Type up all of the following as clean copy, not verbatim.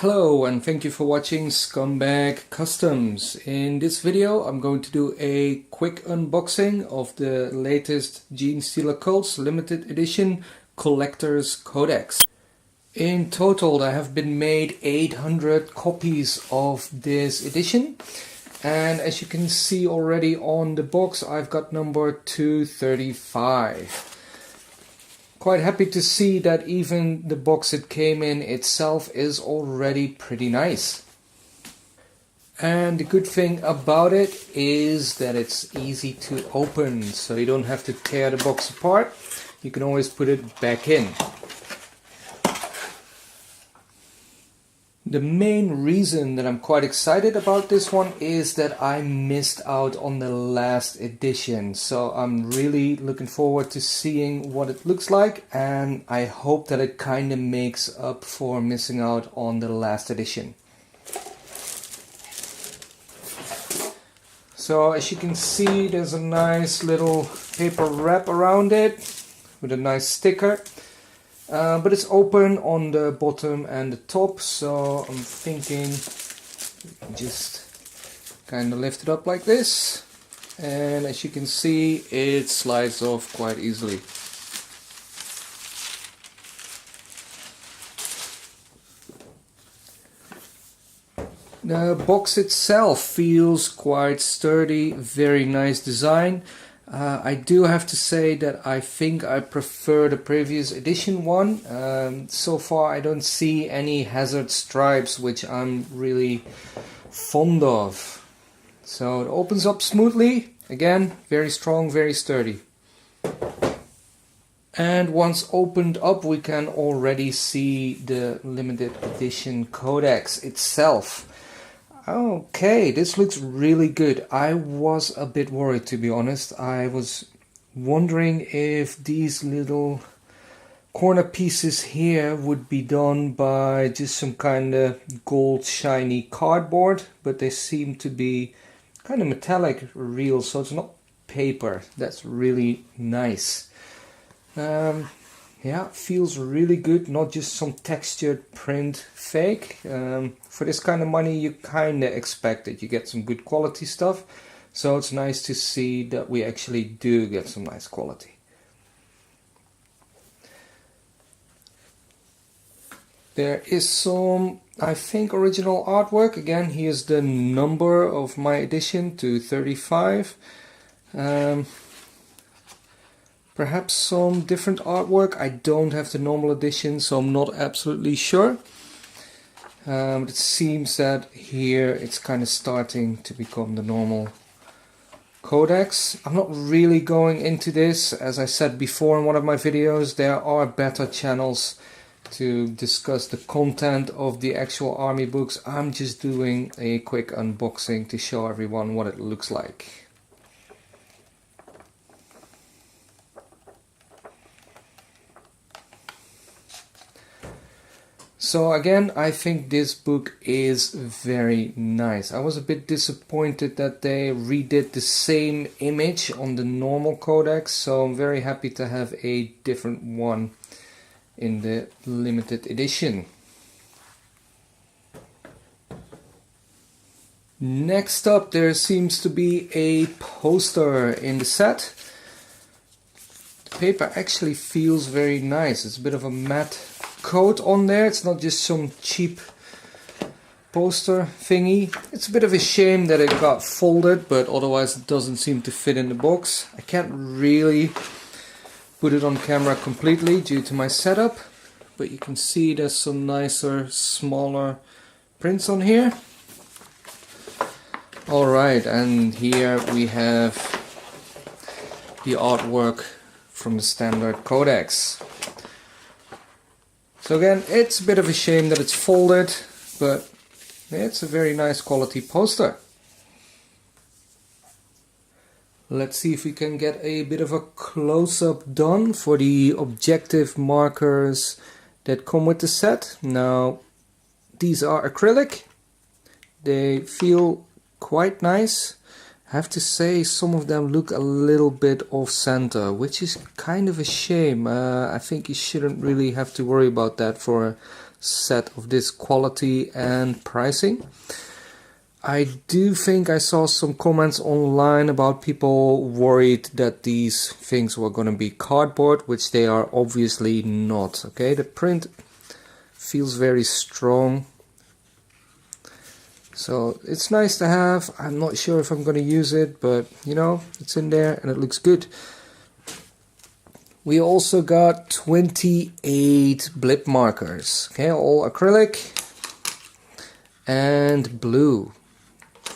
Hello and thank you for watching Scumbag Customs. In this video I'm going to do a quick unboxing of the latest Genestealer Cults limited edition collector's codex. In total there have been made 800 copies of this edition, and as you can see already on the box I've got number 235. Quite happy to see that even the box it came in itself is already pretty nice. And the good thing about it is that it's easy to open, so you don't have to tear the box apart. You can always put it back in. The main reason that I'm quite excited about this one is that I missed out on the last edition. So I'm really looking forward to seeing what it looks like, and I hope that it kind of makes up for missing out on the last edition. So as you can see, there's a nice little paper wrap around it with a nice sticker. But it's open on the bottom and the top, so I'm thinking just kind of lift it up like this, and as you can see it slides off quite easily. The box itself feels quite sturdy, very nice design. I do have to say that I think I prefer the previous edition one. So far I don't see any hazard stripes, which I'm really fond of. So it opens up smoothly, again very strong, very sturdy. And once opened up we can already see the limited edition codex itself. Okay, this looks really good. I was a bit worried, to be honest. I was wondering if these little corner pieces here would be done by just some kind of gold shiny cardboard, but they seem to be kind of metallic real, so it's not paper. That's really nice. Yeah, feels really good, not just some textured print fake. For this kind of money you kind of expect that you get some good quality stuff, so it's nice to see that we actually do get some nice quality. There is some, I think, original artwork. Again, here's the number of my edition, 235. Perhaps some different artwork. I don't have the normal edition, so I'm not absolutely sure. But it seems that here it's kind of starting to become the normal codex. I'm not really going into this. As I said before in one of my videos, there are better channels to discuss the content of the actual army books. I'm just doing a quick unboxing to show everyone what it looks like. So again, I think this book is very nice. I was a bit disappointed that they redid the same image on the normal codex, so I'm very happy to have a different one in the limited edition. Next up, there seems to be a poster in the set. The paper actually feels very nice. It's a bit of a matte coat on there. It's not just some cheap poster thingy. It's a bit of a shame that it got folded, but otherwise it doesn't seem to fit in the box. I can't really put it on camera completely due to my setup, but you can see there's some nicer, smaller prints on here. Alright, and here we have the artwork from the standard codex. So again, it's a bit of a shame that it's folded, but it's a very nice quality poster. Let's see if we can get a bit of a close-up done for the objective markers that come with the set. Now, these are acrylic. They feel quite nice. I have to say some of them look a little bit off center, which is kind of a shame. I think you shouldn't really have to worry about that for a set of this quality and pricing. I do think I saw some comments online about people worried that these things were going to be cardboard, which they are obviously not. Okay, the print feels very strong, so it's nice to have. I'm not sure if I'm going to use it, but you know, it's in there and it looks good. We also got 28 blip markers, okay, all acrylic and blue.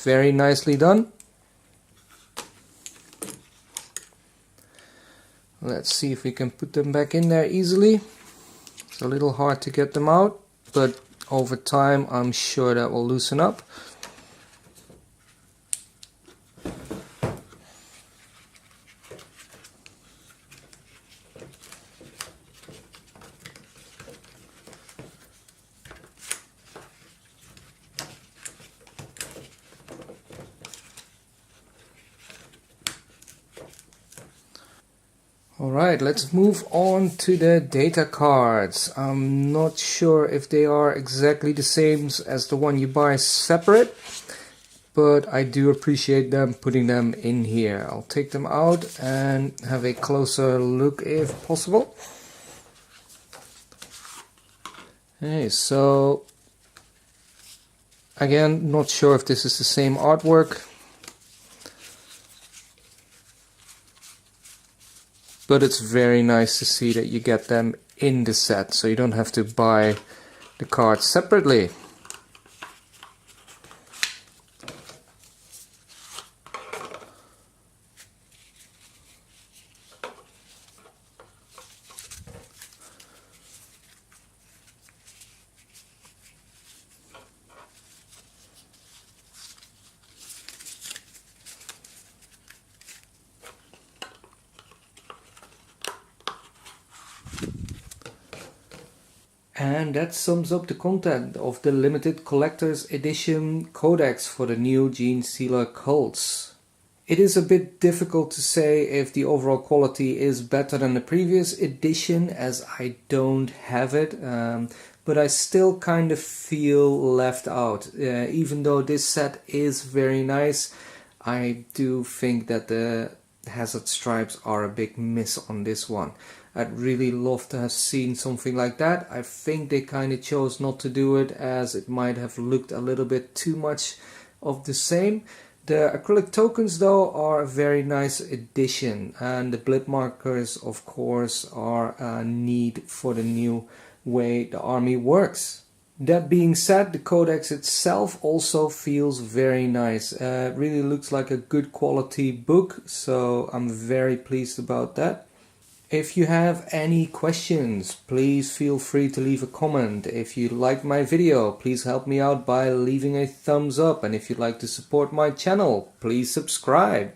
Very nicely done. Let's see if we can put them back in there easily. It's a little hard to get them out, but over time I'm sure that will loosen up. Alright, let's move on to the data cards. I'm not sure if they are exactly the same as the one you buy separate, but I do appreciate them putting them in here. I'll take them out and have a closer look if possible. Okay, so again, not sure if this is the same artwork, but it's very nice to see that you get them in the set, so you don't have to buy the cards separately. And that sums up the content of the limited collector's edition Codex for the new Genestealer cults. It is a bit difficult to say if the overall quality is better than the previous edition, as I don't have it, but I still kind of feel left out. Even though this set is very nice, I do think that the hazard stripes are a big miss on this one. I'd really love to have seen something like that. I think they kind of chose not to do it, as it might have looked a little bit too much of the same. The acrylic tokens though are a very nice addition, and the blip markers of course are a need for the new way the army works. That being said, the Codex itself also feels very nice. It really looks like a good quality book, so I'm very pleased about that. If you have any questions, please feel free to leave a comment. If you liked my video, please help me out by leaving a thumbs up. And if you'd like to support my channel, please subscribe.